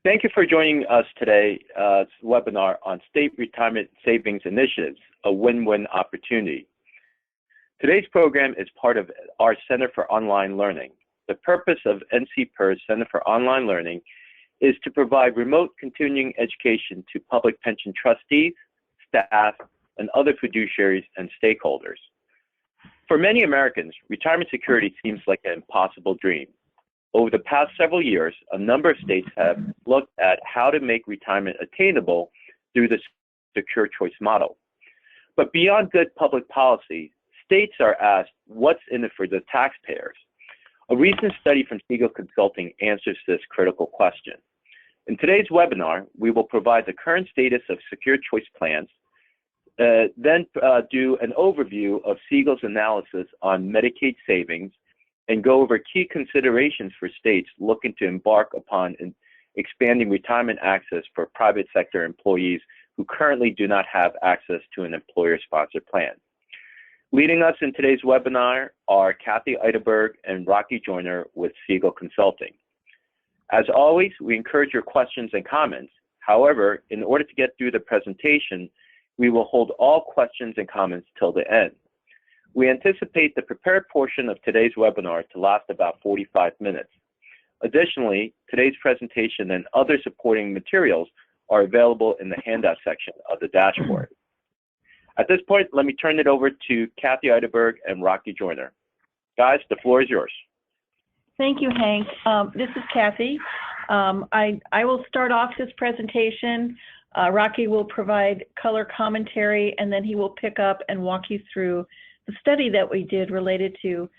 Thank you for joining us today, webinar on State Retirement Savings Initiatives, a win-win opportunity. Today's program is part of our Center for Online Learning. The purpose of NCPERS Center for Online Learning is to provide remote continuing education to public pension trustees, staff, and other fiduciaries and stakeholders. For many Americans, retirement security seems like an impossible dream. Over the past several years, a number of states have looked at how to make retirement attainable through the secure choice model. But beyond good public policy, states are asked what's in it for the taxpayers. A recent study from Segal Consulting answers this critical question. In today's webinar, we will provide the current status of secure choice plans, then do an overview of Segal's analysis on Medicaid savings, and go over key considerations for states looking to embark upon expanding retirement access for private sector employees who currently do not have access to an employer-sponsored plan. Leading us in today's webinar are Kathy Eidelberg and Rocky Joyner with Segal Consulting. As always, we encourage your questions and comments. However, in order to get through the presentation, we will hold all questions and comments till the end. We anticipate the prepared portion of today's webinar to last about 45 minutes. Additionally, today's presentation and other supporting materials are available in the handout section of the dashboard. At this point, let me turn it over to Kathy Eidelberg and Rocky Joyner. Guys, the floor is yours. Thank you, Hank. This is Kathy. I will start off this presentation. Rocky will provide color commentary, and then he will pick up and walk you through the study that we did related to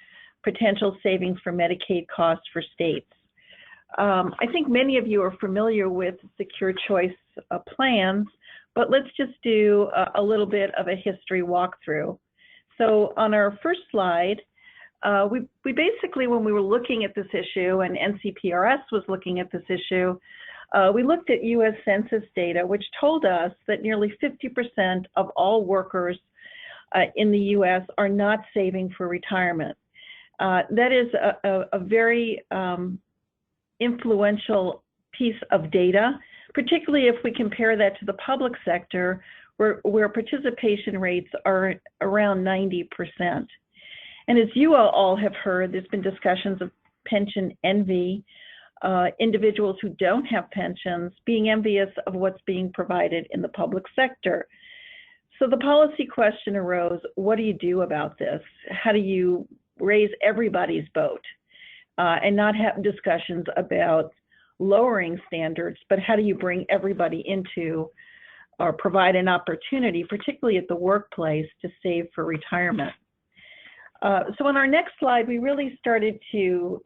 potential savings for Medicaid costs for states. I think many of you are familiar with secure choice plans, but let's just do a little bit of a history walkthrough. So on our first slide, we basically, when we were looking at this issue and NCPERS was looking at this issue, we looked at U.S. Census data, which told us that nearly 50% of all workers in the U.S. are not saving for retirement. That is a very influential piece of data, particularly if we compare that to the public sector, where participation rates are around 90%. And as you all have heard, there's been discussions of pension envy, individuals who don't have pensions being envious of what's being provided in the public sector. So the policy question arose, what do you do about this? How do you raise everybody's boat and not have discussions about lowering standards, but how do you bring everybody into or provide an opportunity, particularly at the workplace, to save for retirement? So on our next slide, we really started to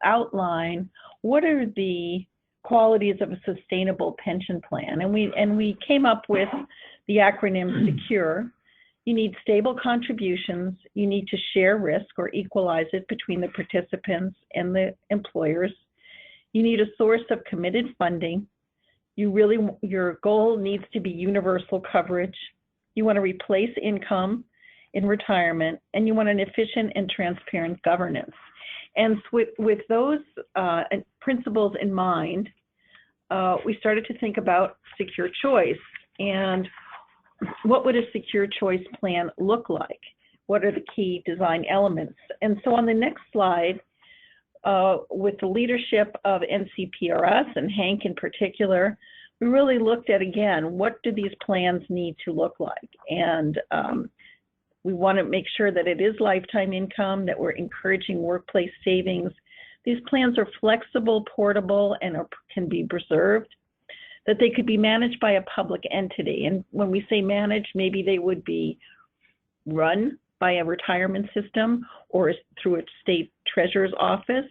outline what are the qualities of a sustainable pension plan. And we came up with the acronym SECURE. You need stable contributions. You need to share risk or equalize it between the participants and the employers. You need a source of committed funding. Your goal needs to be universal coverage. You want to replace income in retirement, and you want an efficient and transparent governance. And with those principles in mind, we started to think about secure choice and what would a secure choice plan look like? What are the key design elements? And so on the next slide, with the leadership of NCPERS and Hank in particular, we really looked at, again, what do these plans need to look like? And we want to make sure that it is lifetime income, that we're encouraging workplace savings. These plans are flexible, portable, and can be preserved, that they could be managed by a public entity. And when we say managed, maybe they would be run by a retirement system or through a state treasurer's office,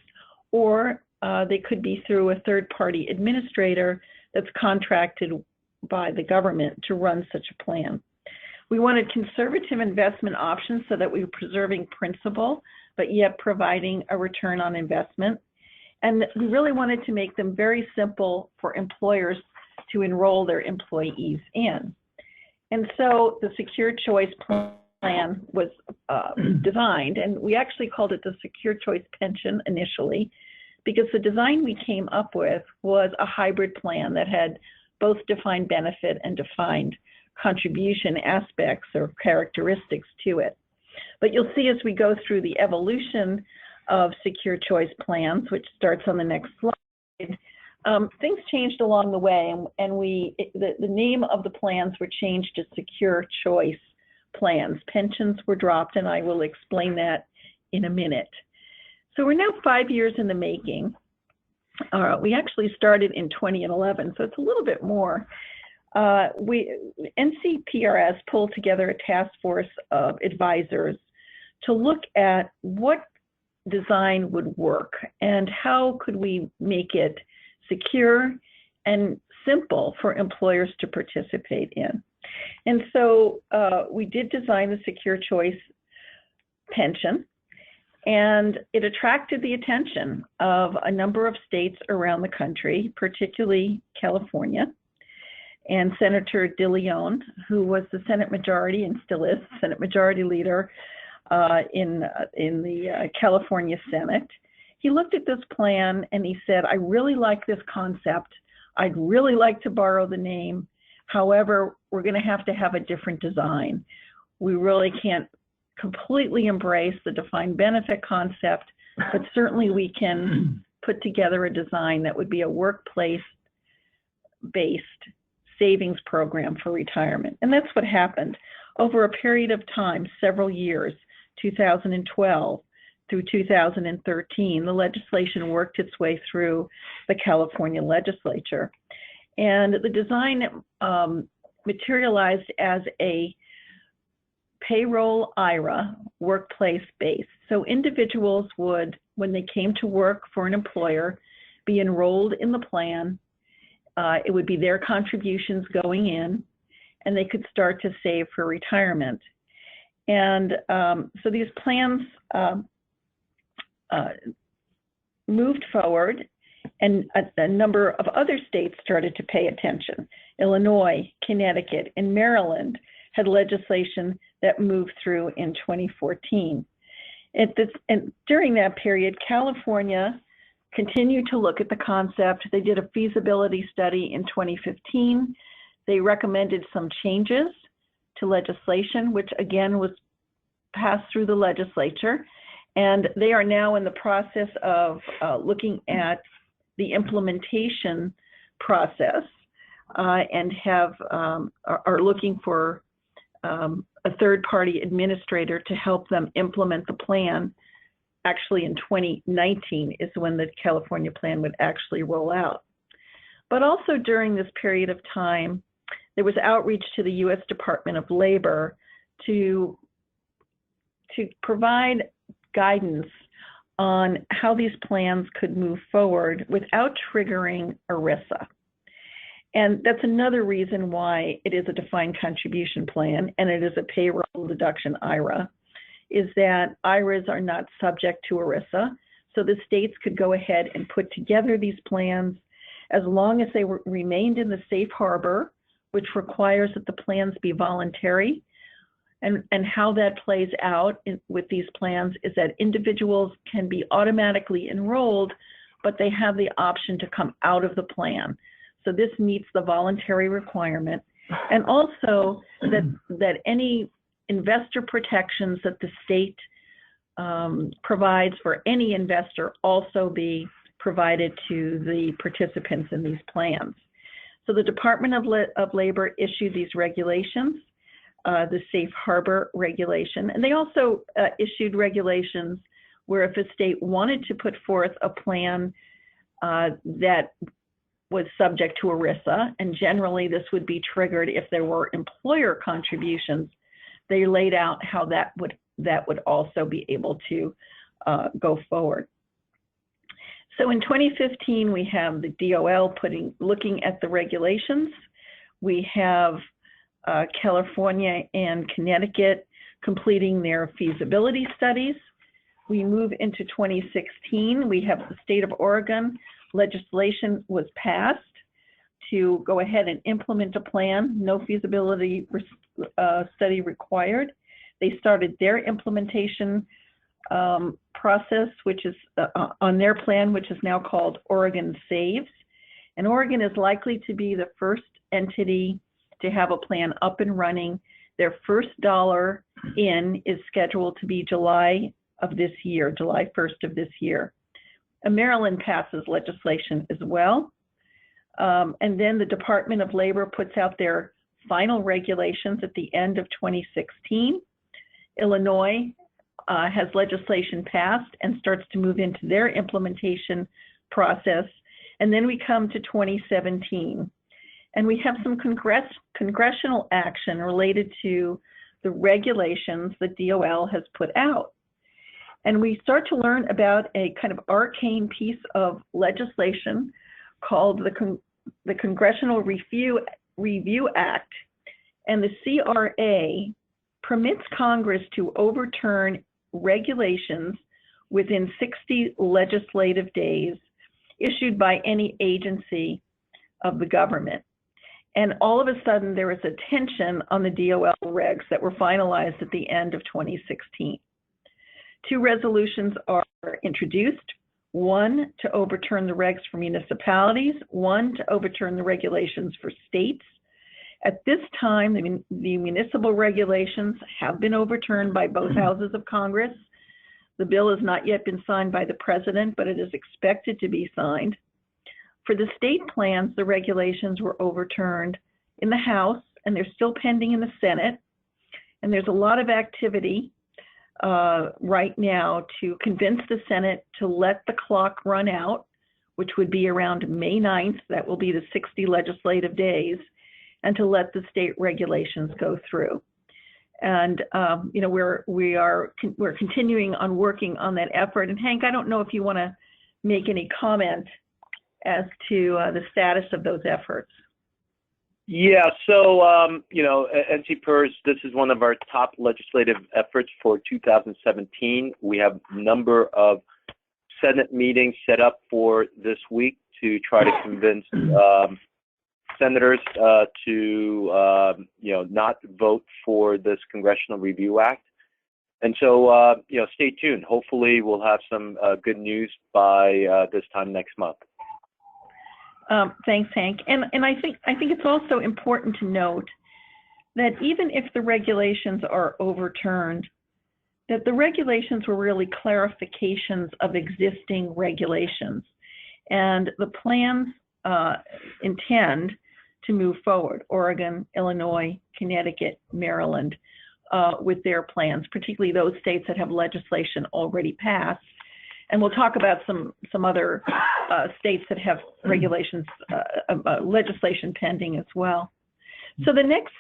or they could be through a third-party administrator that's contracted by the government to run such a plan. We wanted conservative investment options so that we were preserving principal, but yet providing a return on investment. And we really wanted to make them very simple for employers to enroll their employees in. And so the Secure Choice Plan was designed, and we actually called it the Secure Choice Pension initially, because the design we came up with was a hybrid plan that had both defined benefit and defined contribution aspects or characteristics to it. But you'll see as we go through the evolution of secure choice plans, which starts on the next slide, things changed along the way, and the name of the plans were changed to secure choice plans. Pensions were dropped, and I will explain that in a minute. So we're now 5 years in the making. We actually started in 2011, so it's a little bit more. NCPERS pulled together a task force of advisors to look at what design would work and how could we make it secure and simple for employers to participate in. And so we did design the secure choice pension, and it attracted the attention of a number of states around the country, particularly California. And Senator DeLeon, who was the Senate majority and still is Senate majority leader in the California Senate, he looked at this plan and he said, I really like this concept. I'd really like to borrow the name. However, we're going to have a different design. We really can't completely embrace the defined benefit concept, but certainly we can put together a design that would be a workplace-based savings program for retirement. And that's what happened. Over a period of time, several years, 2012 through 2013, the legislation worked its way through the California legislature. And the design materialized as a payroll IRA, workplace-based. So individuals would, when they came to work for an employer, be enrolled in the plan. It would be their contributions going in, and they could start to save for retirement. And so these plans moved forward, and a number of other states started to pay attention. Illinois, Connecticut, and Maryland had legislation that moved through in 2014. And during that period, California continued to look at the concept. They did a feasibility study in 2015. They recommended some changes to legislation, which again was passed through the legislature. And they are now in the process of looking at the implementation process and are looking for a third-party administrator to help them implement the plan. Actually, in 2019 is when the California plan would actually roll out. But also during this period of time, there was outreach to the U.S. Department of Labor to provide guidance on how these plans could move forward without triggering ERISA. And that's another reason why it is a defined contribution plan and it is a payroll deduction IRA, is that IRAs are not subject to ERISA. So the states could go ahead and put together these plans as long as they remained in the safe harbor, which requires that the plans be voluntary. And how that plays out with these plans is that individuals can be automatically enrolled, but they have the option to come out of the plan. So this meets the voluntary requirement. And also that any investor protections that the state provides for any investor also be provided to the participants in these plans. So the Department of Labor issued these regulations, the safe harbor regulation, and they also issued regulations where if a state wanted to put forth a plan that was subject to ERISA, and generally this would be triggered if there were employer contributions, they laid out how that would also be able to go forward. So in 2015, we have the DOL looking at the regulations. We have California and Connecticut completing their feasibility studies. We move into 2016. We have the state of Oregon. Legislation was passed to go ahead and implement a plan, no feasibility study required. They started their implementation process, which is on their plan, which is now called Oregon Saves. And Oregon is likely to be the first entity to have a plan up and running. Their first dollar in is scheduled to be July of this year, July 1st of this year. And Maryland passes legislation as well. And then the Department of Labor puts out their final regulations at the end of 2016. Illinois has legislation passed and starts to move into their implementation process. And then we come to 2017. And we have some congressional action related to the regulations that DOL has put out. And we start to learn about a kind of arcane piece of legislation called the Congressional Review Act. And the CRA permits Congress to overturn regulations within 60 legislative days issued by any agency of the government. And all of a sudden, there is a tension on the DOL regs that were finalized at the end of 2016. Two resolutions are introduced, one to overturn the regs for municipalities, one to overturn the regulations for states. At this time, the municipal regulations have been overturned by both houses of Congress. The bill has not yet been signed by the president, but it is expected to be signed. For the state plans, the regulations were overturned in the House, and they're still pending in the Senate. And there's a lot of activity right now to convince the Senate to let the clock run out, which would be around May 9th. That will be the 60 legislative days, and to let the state regulations go through. And you know, we're continuing on working on that effort. And Hank, I don't know if you want to make any comment as to the status of those efforts. Yeah, so, you know, NCPERS, this is one of our top legislative efforts for 2017. We have a number of Senate meetings set up for this week to try to convince senators to, you know, not vote for this Congressional Review Act. And so, you know, stay tuned. Hopefully we'll have some good news by this time next month. Thanks, Hank. And I think it's also important to note that even if the regulations are overturned, that the regulations were really clarifications of existing regulations, and the plans intend to move forward. Oregon, Illinois, Connecticut, Maryland, with their plans, particularly those states that have legislation already passed. And we'll talk about some other states that have regulations, legislation pending as well. So the next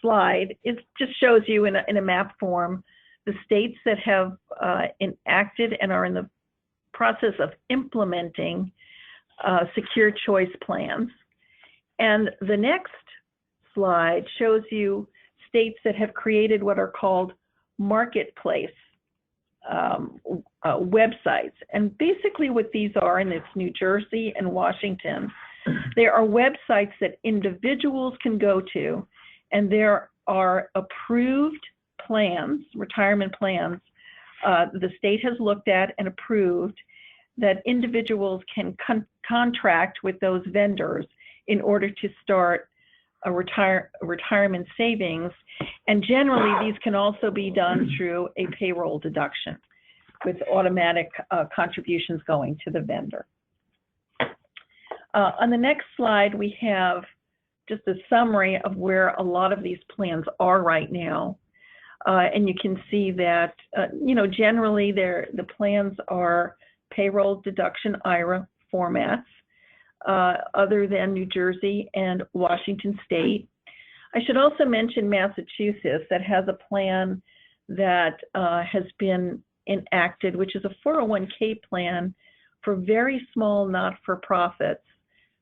slide just shows you in a map form the states that have enacted and are in the process of implementing secure choice plans. And the next slide shows you states that have created what are called marketplace websites. And basically what these are, and it's New Jersey and Washington, there are websites that individuals can go to, and there are approved plans, retirement plans, the state has looked at and approved that individuals can contract with those vendors in order to start a retirement savings. And generally, these can also be done through a payroll deduction with automatic contributions going to the vendor. On the next slide, we have just a summary of where a lot of these plans are right now. And you can see that, you know, generally the plans are payroll deduction IRA formats, other than New Jersey and Washington State. I should also mention Massachusetts, that has a plan that has been enacted, which is a 401k plan for very small not-for-profits,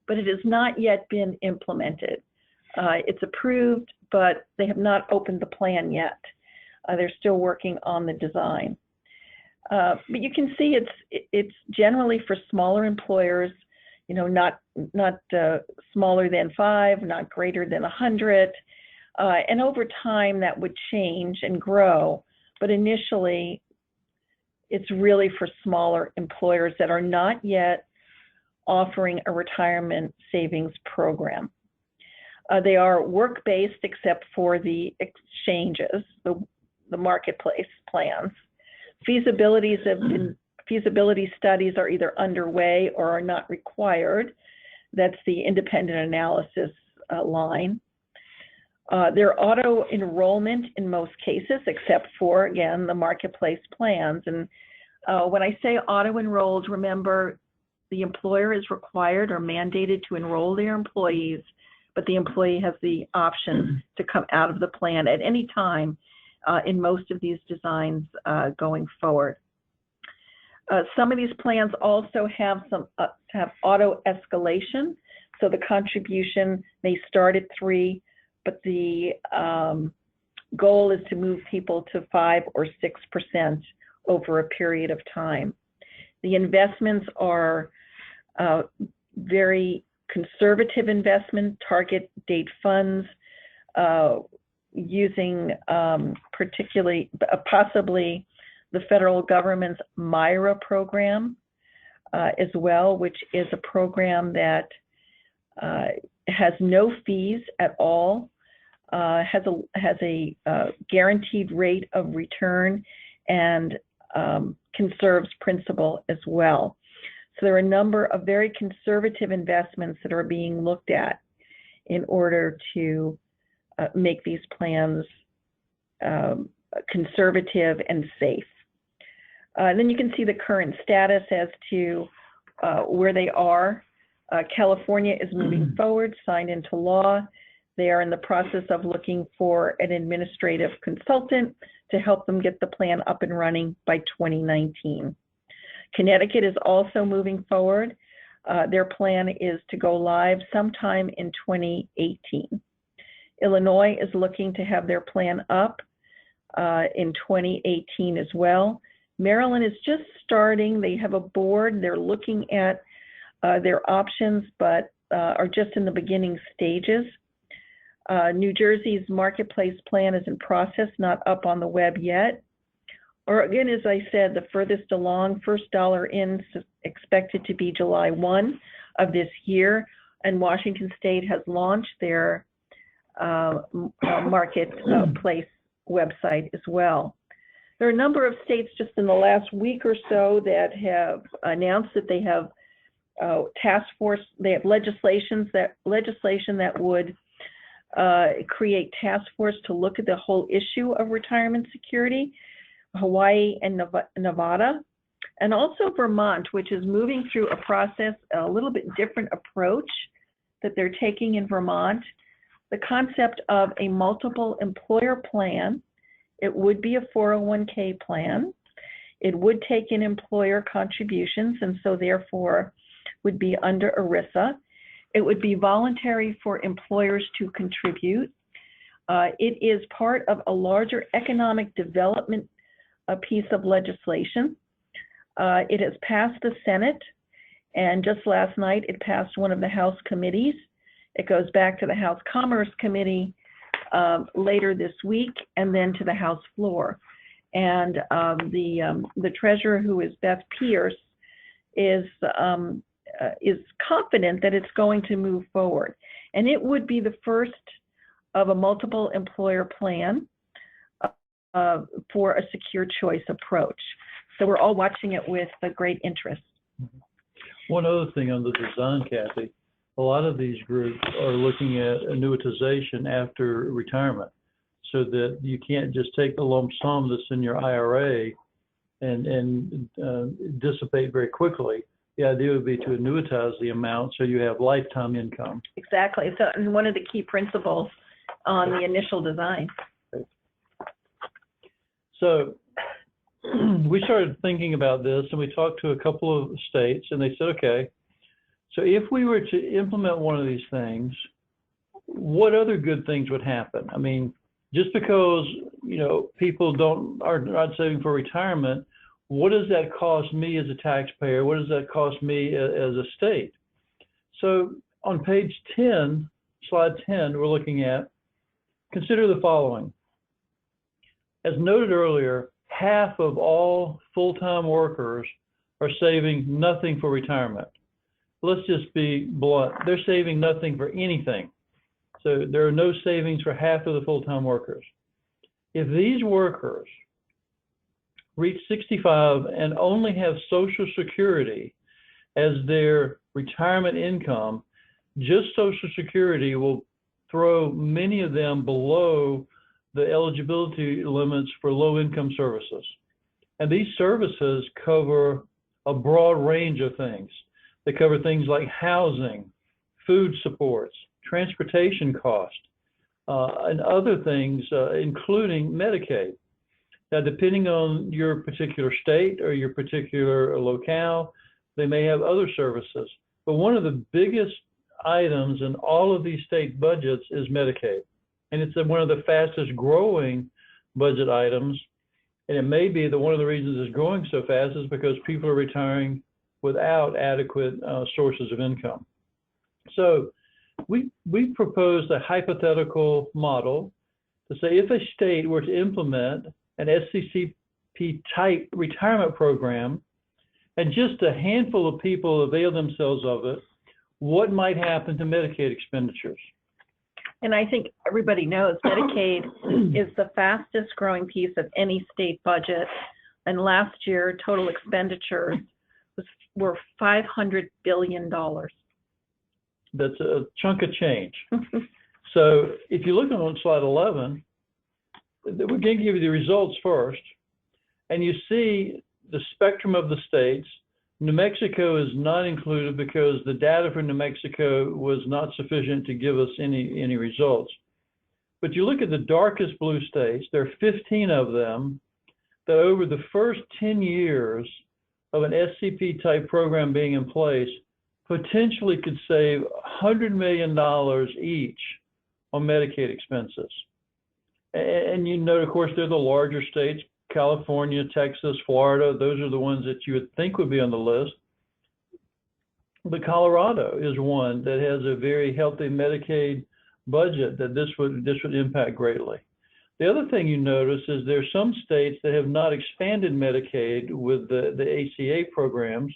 but it has not yet been implemented. It's approved, but they have not opened the plan yet. They're still working on the design. But you can see it's generally for smaller employers, you know, not smaller than 5, not greater than 100. And over time that would change and grow. But initially, it's really for smaller employers that are not yet offering a retirement savings program. They are work-based except for the exchanges, the marketplace plans. Feasibility studies are either underway or are not required. That's the independent analysis line. They're auto-enrollment in most cases, except for, again, the marketplace plans. And when I say auto-enrolled, remember, the employer is required or mandated to enroll their employees, but the employee has the option to come out of the plan at any time in most of these designs going forward. Some of these plans also have auto escalation, so the contribution may start at 3, but the goal is to move people to 5 or 6% over a period of time. The investments are very conservative investment, target date funds, using particularly, possibly the federal government's MIRA program as well, which is a program that has no fees at all, has a guaranteed rate of return, and conserves principal as well. So there are a number of very conservative investments that are being looked at in order to make these plans conservative and safe. And then you can see the current status as to where they are. California is moving forward, signed into law. They are in the process of looking for an administrative consultant to help them get the plan up and running by 2019. Connecticut is also moving forward. Their plan is to go live sometime in 2018. Illinois is looking to have their plan up in 2018 as well. Maryland is just starting. They have a board. They're looking at their options, but are just in the beginning stages. New Jersey's marketplace plan is in process, not up on the web yet. Oregon, as I said, the furthest along, first dollar in expected to be July 1 of this year, and Washington State has launched their marketplace website as well. There are a number of states just in the last week or so that have announced that they have task force, they have legislation that would create task force to look at the whole issue of retirement security. Hawaii and Nevada, and also Vermont, which is moving through a process, a little bit different approach that they're taking in Vermont. The concept of a multiple employer plan, it would be a 401k plan. It would take in employer contributions, and so therefore would be under ERISA. It would be voluntary for employers to contribute. It is part of a larger economic development piece of legislation. It has passed the Senate, and just last night it passed one of the House committees. It goes back to the House Commerce Committee later this week, and then to the House floor. And the treasurer, who is Beth Pierce, is confident that it's going to move forward. And it would be the first of a multiple employer plan for a secure choice approach. So we're all watching it with a great interest. One other thing on the design, Kathy, a lot of these groups are looking at annuitization after retirement, so that you can't just take the lump sum that's in your IRA and dissipate very quickly. The idea would be to annuitize the amount so you have lifetime income. Exactly. So, and one of the key principles on the initial design. So we started thinking about this, and we talked to a couple of states, and they said, okay, so if we were to implement one of these things, what other good things would happen? I mean, just because, you know, people are not saving for retirement, what does that cost me as a taxpayer? What does that cost me as a state? So on page 10, slide 10, we're looking at, consider the following. As noted earlier, half of all full-time workers are saving nothing for retirement. Let's just be blunt. They're saving nothing for anything. So there are no savings for half of the full-time workers. If these workers reach 65 and only have Social Security as their retirement income, just Social Security will throw many of them below the eligibility limits for low-income services. And these services cover a broad range of things. They cover things like housing, food supports, transportation costs, and other things, including Medicaid. Now, depending on your particular state or your particular locale, they may have other services. But one of the biggest items in all of these state budgets is Medicaid. And it's one of the fastest growing budget items. And it may be that one of the reasons it's growing so fast is because people are retiring without adequate sources of income. So we proposed a hypothetical model to say if a state were to implement an SCCP type retirement program and just a handful of people avail themselves of it, what might happen to Medicaid expenditures? And I think everybody knows Medicaid is the fastest growing piece of any state budget. And last year, total expenditures were $500 billion. That's a chunk of change. So if you look on slide 11, we're going to give you the results first. And you see the spectrum of the states. New Mexico is not included because the data for New Mexico was not sufficient to give us any results. But you look at the darkest blue states, there are 15 of them that over the first 10 years of an SCP type program being in place, potentially could save $100 million each on Medicaid expenses. And you note, of course, they're the larger states, California, Texas, Florida. Those are the ones that you would think would be on the list. But Colorado is one that has a very healthy Medicaid budget that this would impact greatly. The other thing you notice is there are some states that have not expanded Medicaid with the ACA programs,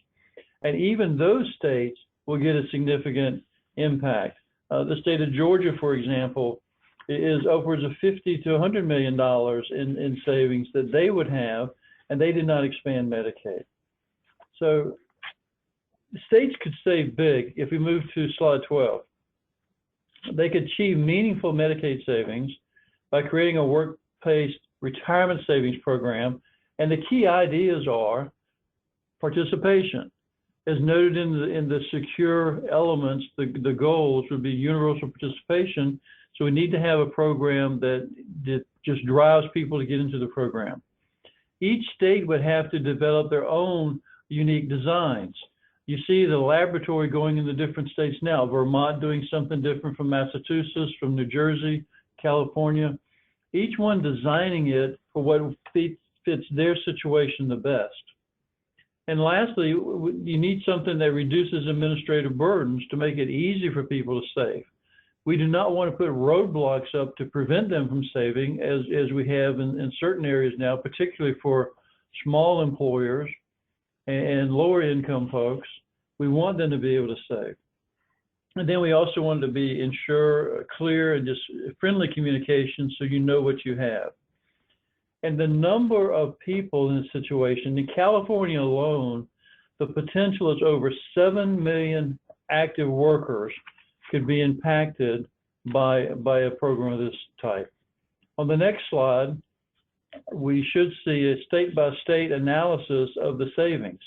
and even those states will get a significant impact. The state of Georgia, for example, is upwards of $50 to $100 million in savings that they would have, and they did not expand Medicaid. So states could save big if we move to slide 12. They could achieve meaningful Medicaid savings by creating a work-based retirement savings program, and the key ideas are participation. As noted in the secure elements, the goals would be universal participation. So we need to have a program that just drives people to get into the program. Each state would have to develop their own unique designs. You see the laboratory going in the different states now, Vermont doing something different from Massachusetts, from New Jersey, California, each one designing it for what fits their situation the best. And lastly, you need something that reduces administrative burdens to make it easy for people to save. We do not want to put roadblocks up to prevent them from saving, as we have in certain areas now, particularly for small employers and lower income folks. We want them to be able to save. And then we also want to ensure clear and just friendly communication so you know what you have. And the number of people in this situation, in California alone, the potential is over 7 million active workers could be impacted by a program of this type. On the next slide, we should see a state-by-state analysis of the savings.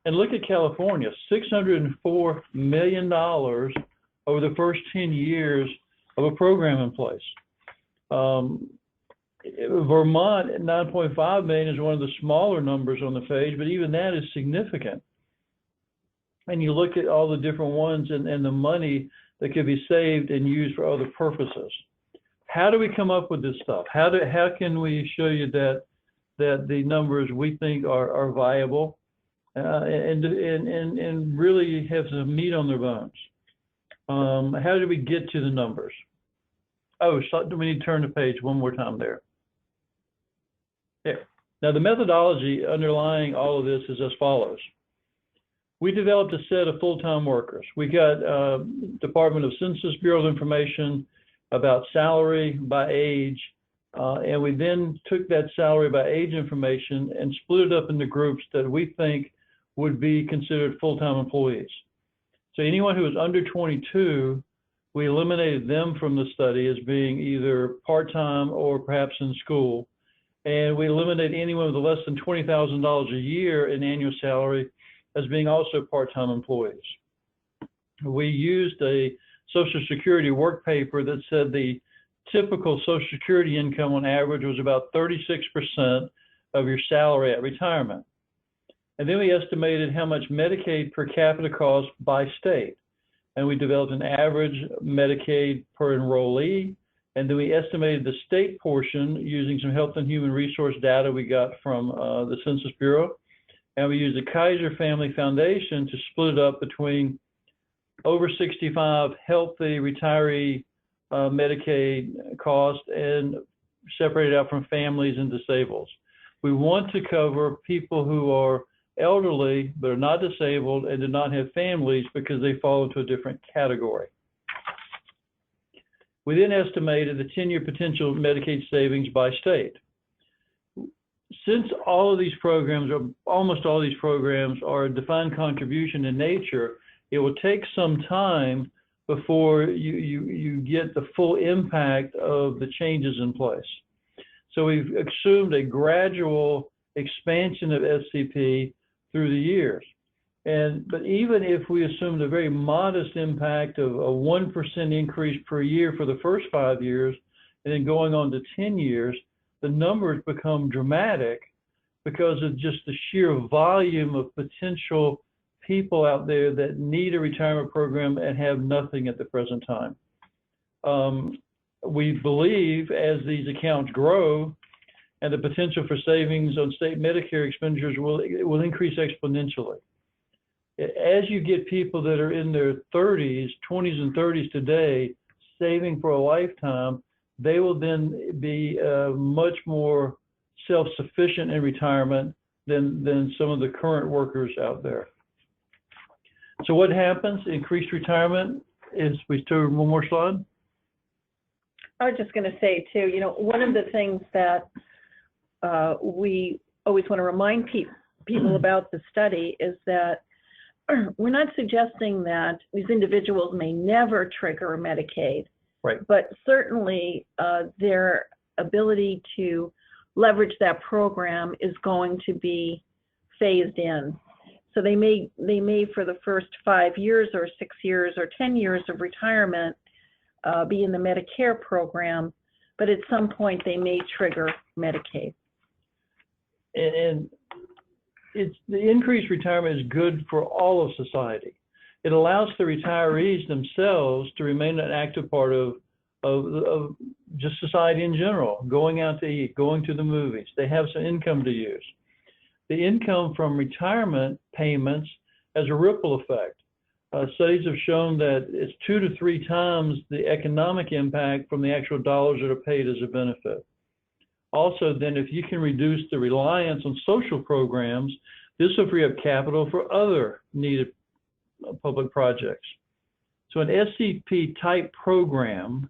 And look at California, $604 million over the first 10 years of a program in place. Vermont at 9.5 million is one of the smaller numbers on the page, but even that is significant. And you look at all the different ones and the money that could be saved and used for other purposes. How do we come up with this stuff? How can we show you that the numbers we think are viable and really have some meat on their bones? How do we get to the numbers? Oh, so we need to turn the page one more time there. Yeah, Now, the methodology underlying all of this is as follows. We developed a set of full-time workers. We got Department of Census Bureau information about salary by age, and we then took that salary by age information and split it up into groups that we think would be considered full-time employees. So anyone who was under 22, we eliminated them from the study as being either part-time or perhaps in school. And we eliminated anyone with less than $20,000 a year in annual salary as being also part-time employees. We used a Social Security work paper that said the typical Social Security income on average was about 36% of your salary at retirement. And then we estimated how much Medicaid per capita cost by state. And we developed an average Medicaid per enrollee. And then we estimated the state portion using some health and human resource data we got from the Census Bureau. And we used the Kaiser Family Foundation to split it up between over 65 healthy retiree Medicaid cost and separate it out from families and disabled. We want to cover people who are elderly but are not disabled and do not have families because they fall into a different category. We then estimated the 10-year potential Medicaid savings by state. Since all of these programs, or almost all of these programs, are defined contribution in nature, it will take some time before you get the full impact of the changes in place. So we've assumed a gradual expansion of SCP through the years. But even if we assumed a very modest impact of a 1% increase per year for the first 5 years, and then going on to 10 years, the numbers become dramatic because of just the sheer volume of potential people out there that need a retirement program and have nothing at the present time. We believe as these accounts grow and the potential for savings on state Medicare expenditures will increase exponentially. As you get people that are in their 20s and 30s today, saving for a lifetime, they will then be much more self-sufficient in retirement than some of the current workers out there. So what happens? Increased retirement is, we do one more slide. I was just going to say too, one of the things that we always want to remind people about the study is that we're not suggesting that these individuals may never trigger Medicaid, right? But certainly their ability to leverage that program is going to be phased in. So they may for the first 5 years or 6 years or 10 years of retirement be in the Medicare program, but at some point they may trigger Medicaid. And the increased retirement is good for all of society. It allows the retirees themselves to remain an active part of just society in general, going out to eat, going to the movies. They have some income to use. The income from retirement payments has a ripple effect. Studies have shown that it's 2 to 3 times the economic impact from the actual dollars that are paid as a benefit. Also, then, if you can reduce the reliance on social programs, this will free up capital for other needed public projects. So an SCP type program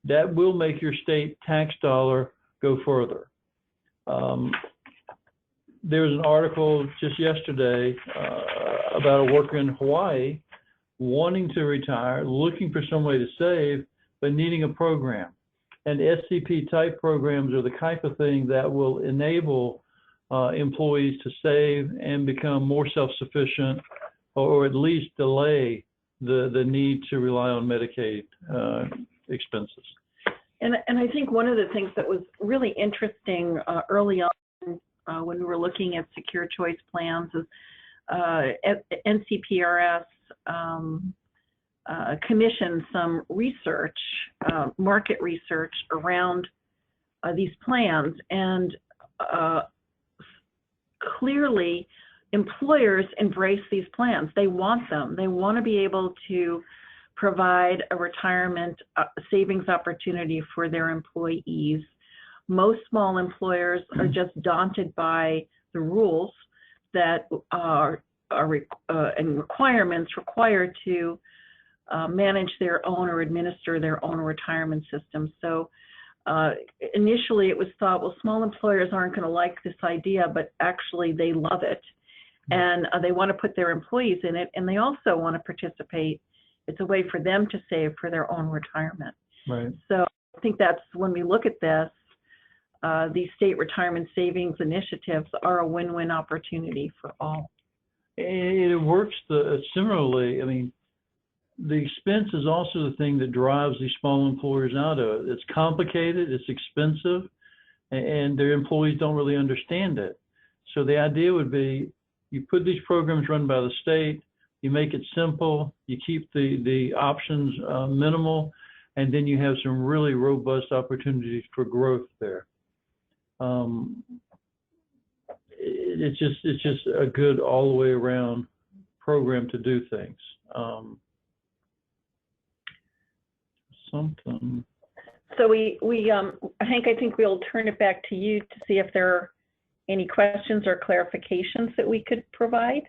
that will make your state tax dollar go further. There was an article just yesterday about a worker in Hawaii wanting to retire, looking for some way to save, but needing a program. And SCP type programs are the type of thing that will enable employees to save and become more self-sufficient, or at least delay the need to rely on Medicaid expenses. And I think one of the things that was really interesting early on when we were looking at secure choice plans is NCPERS commissioned some research, market research around these plans, and clearly employers embrace these plans. They want them. They want to be able to provide a retirement savings opportunity for their employees. most small employers are just daunted by the rules that are and requirements required to manage their own or administer their own retirement system. So initially it was thought, well, small employers aren't going to like this idea, but actually they love it. And they want to put their employees in it, and they also want to participate. It's a way for them to save for their own retirement. Right. So I think that's when we look at this, these state retirement savings initiatives are a win-win opportunity for all. It works similarly. I mean, the expense is also the thing that drives these small employers out of it. It's complicated, it's expensive, and their employees don't really understand it. So the idea would be, you put these programs run by the state, you make it simple, you keep the options minimal, and then you have some really robust opportunities for growth there. It's just a good all the way around program to do things. So Hank, I think we'll turn it back to you to see if there are any questions or clarifications that we could provide.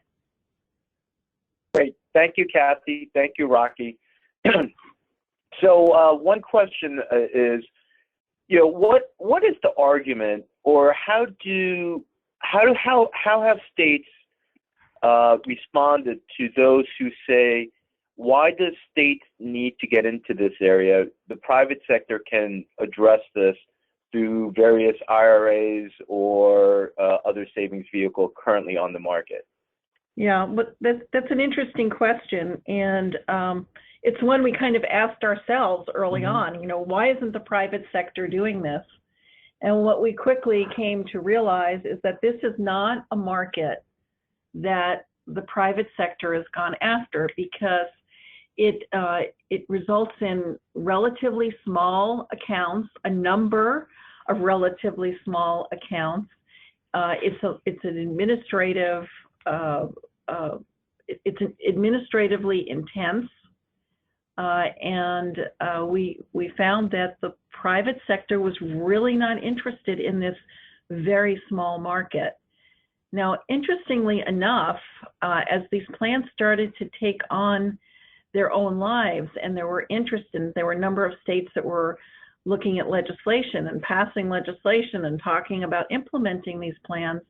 Great. Thank you, Kathy. Thank you, Rocky. So one question is, what is the argument, or how have states responded to those who say, why does states need to get into this area? The private sector can address this through various IRAs or other savings vehicle currently on the market. Yeah, but that's an interesting question, and it's one we kind of asked ourselves early on. Why isn't the private sector doing this? And what we quickly came to realize is that this is not a market that the private sector has gone after, because it results in relatively small accounts, a number of relatively small accounts. It's an administrative, it's administratively intense, and we found that the private sector was really not interested in this very small market. Now, interestingly enough, as these plans started to take on their own lives, and there were a number of states that were looking at legislation and passing legislation and talking about implementing these plans,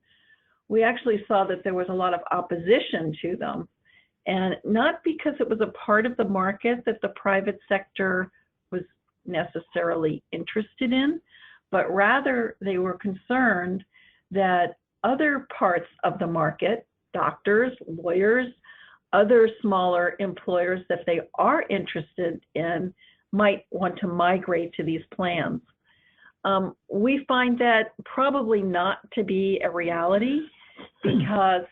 we actually saw that there was a lot of opposition to them. And not because it was a part of the market that the private sector was necessarily interested in, but rather they were concerned that other parts of the market, doctors, lawyers, other smaller employers that they are interested in might want to migrate to these plans. We find that probably not to be a reality, because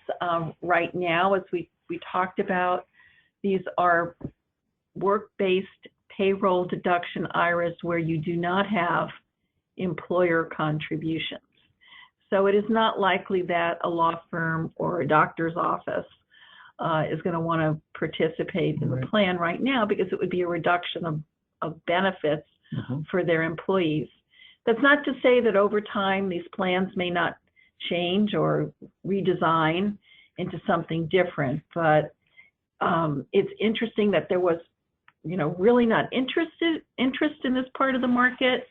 right now, as we talked about, these are work-based payroll deduction IRAs where you do not have employer contributions. So it is not likely that a law firm or a doctor's office is going to want to participate in the plan right now, because it would be a reduction of benefits for their employees. That's not to say that over time these plans may not change or redesign into something different, but it's interesting that there was, really not interest in this part of the market,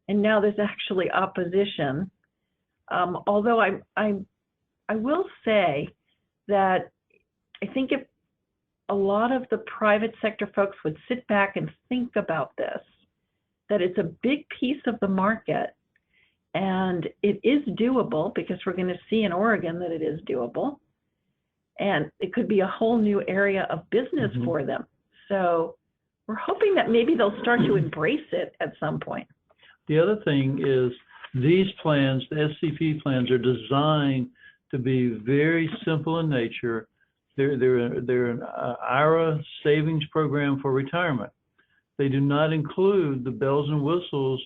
and now there's actually opposition. Although I will say that I think if a lot of the private sector folks would sit back and think about this, that it's a big piece of the market, and it is doable, because we're going to see in Oregon that it is doable, and it could be a whole new area of business for them. So we're hoping that maybe they'll start to embrace it at some point. The other thing is, these plans, the SCP plans, are designed to be very simple in nature. They're an IRA savings program for retirement. They do not include the bells and whistles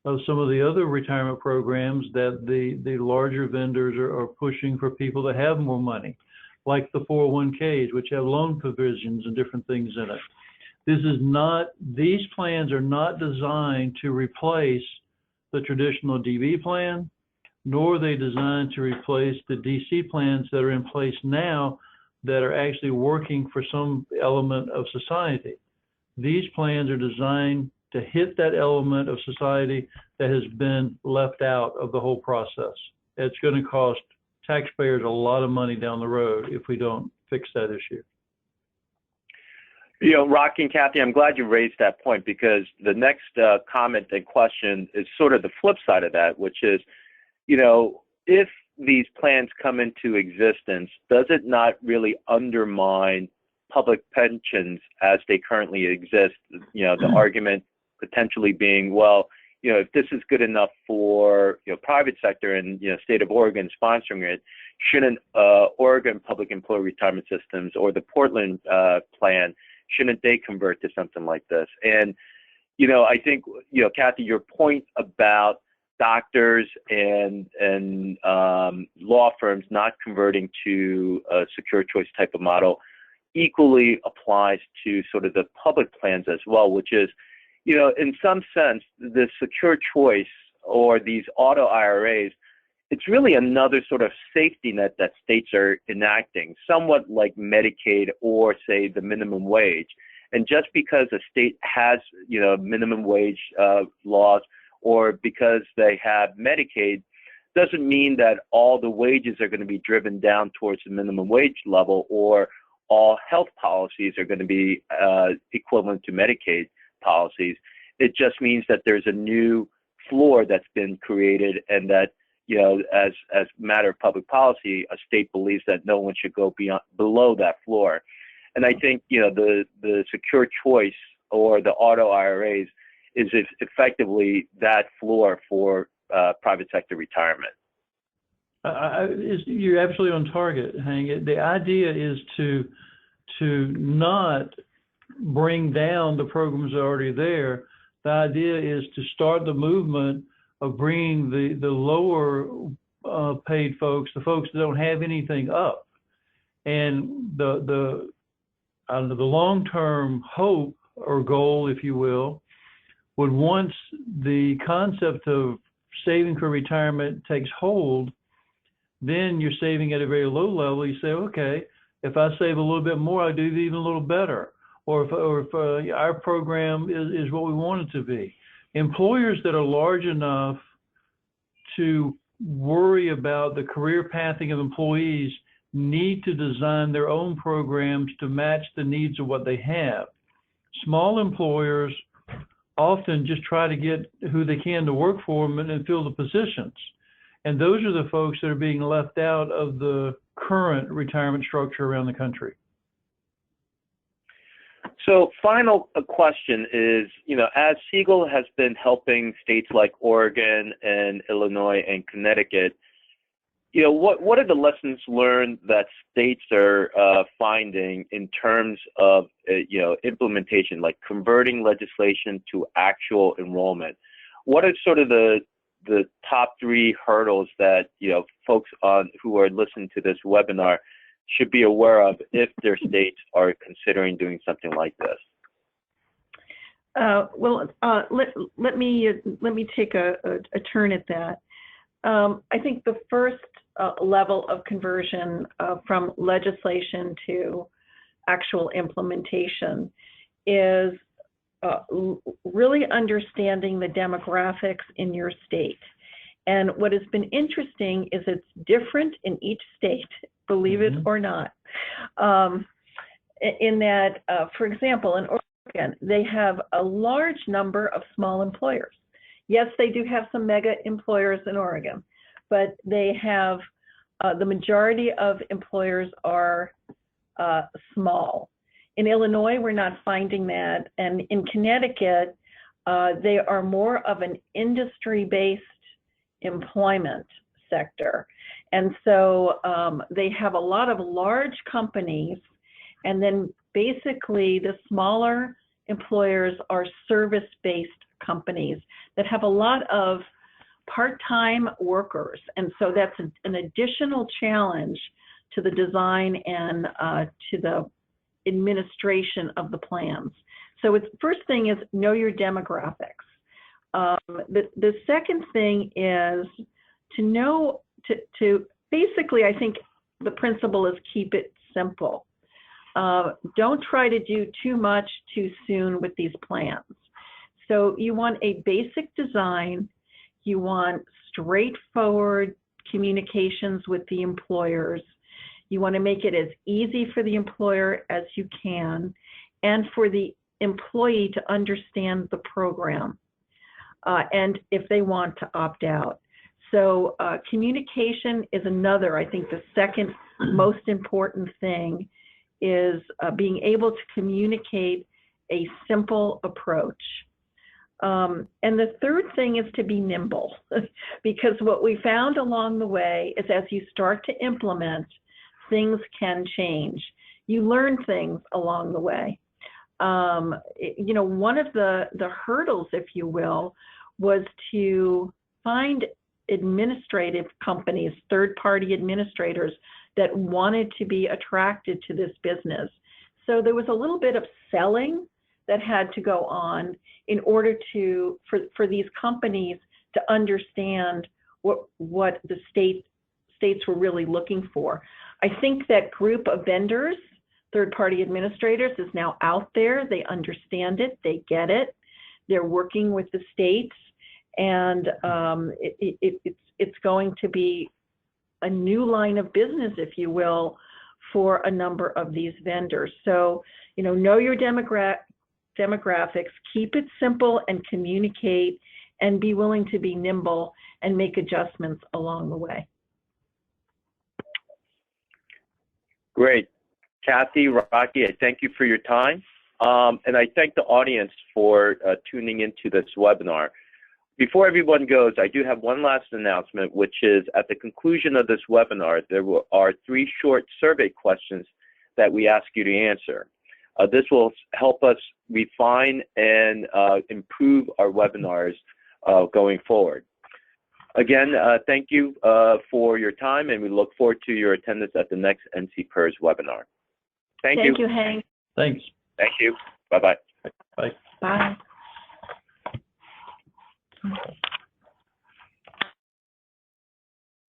of some of the other retirement programs that the larger vendors are pushing for people that have more money, like the 401ks, which have loan provisions and different things in it. These plans are not designed to replace the traditional DB plan, nor are they designed to replace the DC plans that are in place now that are actually working for some element of society. These plans are designed to hit that element of society that has been left out of the whole process. It's going to cost taxpayers a lot of money down the road if we don't fix that issue. You know, Rocky and Kathy, I'm glad you raised that point, because the next comment and question is sort of the flip side of that, which is, you know, if these plans come into existence, does it not really undermine public pensions as they currently exist? You know, the argument potentially being, well, you know, if this is good enough for, you know, private sector and, you know, state of Oregon sponsoring it, shouldn't Oregon Public Employee Retirement Systems or the Portland plan, shouldn't they convert to something like this? And, you know, I think, you know, Kathy, your point about doctors and law firms not converting to a secure choice type of model equally applies to sort of the public plans as well, which is, you know, in some sense, the secure choice or these auto IRAs, it's really another sort of safety net that states are enacting, somewhat like Medicaid or, say, the minimum wage. And just because a state has, you know, minimum wage laws, or because they have Medicaid, doesn't mean that all the wages are going to be driven down towards the minimum wage level, or all health policies are going to be equivalent to Medicaid policies. It just means that there's a new floor that's been created, and that, you know, as a matter of public policy, a state believes that no one should go below that floor. And I think, you know, the secure choice or the auto IRAs is effectively that floor for private sector retirement. You're absolutely on target, Hank. The idea is to not bring down the programs that are already there. The idea is to start the movement of bringing the lower paid folks, the folks that don't have anything, up. And the long-term hope or goal, if you will, would, once the concept of saving for retirement takes hold, then you're saving at a very low level. You say, okay, if I save a little bit more, I do even a little better. Or if our program is what we want it to be. Employers that are large enough to worry about the career pathing of employees need to design their own programs to match the needs of what they have. Small employers often just try to get who they can to work for them and fill the positions. And those are the folks that are being left out of the current retirement structure around the country. So final question is, you know, as Segal has been helping states like Oregon and Illinois and Connecticut, you know, what are the lessons learned that states are finding in terms of, you know, implementation, like converting legislation to actual enrollment? What are sort of the top 3 hurdles that, you know, folks who are listening to this webinar should be aware of if their states are considering doing something like this? Let me take a turn at that. I think the first level of conversion from legislation to actual implementation is really understanding the demographics in your state. And what has been interesting is it's different in each state, believe it or not. In that, for example, in Oregon, they have a large number of small employers. Yes, they do have some mega employers in Oregon, but they have, the majority of employers are small. In Illinois, we're not finding that. And in Connecticut, they are more of an industry-based employment sector. And so they have a lot of large companies, and then basically the smaller employers are service-based companies that have a lot of part-time workers. And so that's an additional challenge to the design and to the administration of the plans. So it's, first thing is know your demographics. The second thing is to know, to basically, I think the principle is keep it simple. Don't try to do too much too soon with these plans. So you want a basic design, you want straightforward communications with the employers, you want to make it as easy for the employer as you can, and for the employee to understand the program, and if they want to opt out. So communication is another, I think the second most important thing is being able to communicate a simple approach. And the third thing is to be nimble, because what we found along the way is as you start to implement, things can change. You learn things along the way. You know, one of the hurdles, if you will, was to find administrative companies, third-party administrators that wanted to be attracted to this business. So there was a little bit of selling that had to go on in order to, for these companies to understand what the states were really looking for. I think that group of vendors, third-party administrators, is now out there. They understand it, they get it, they're working with the states, and it's going to be a new line of business, if you will, for a number of these vendors. So, you know your demographics, keep it simple and communicate, and be willing to be nimble and make adjustments along the way. Great. Kathy, Rocky, I thank you for your time. And I thank the audience for tuning into this webinar. Before everyone goes, I do have one last announcement, which is at the conclusion of this webinar, there are 3 short survey questions that we ask you to answer. This will help us refine and improve our webinars going forward. Again, thank you for your time, and we look forward to your attendance at the next NCPERS webinar. Thank you. Thank you, Hank. Thanks. Thank you. Bye-bye. Bye. Bye.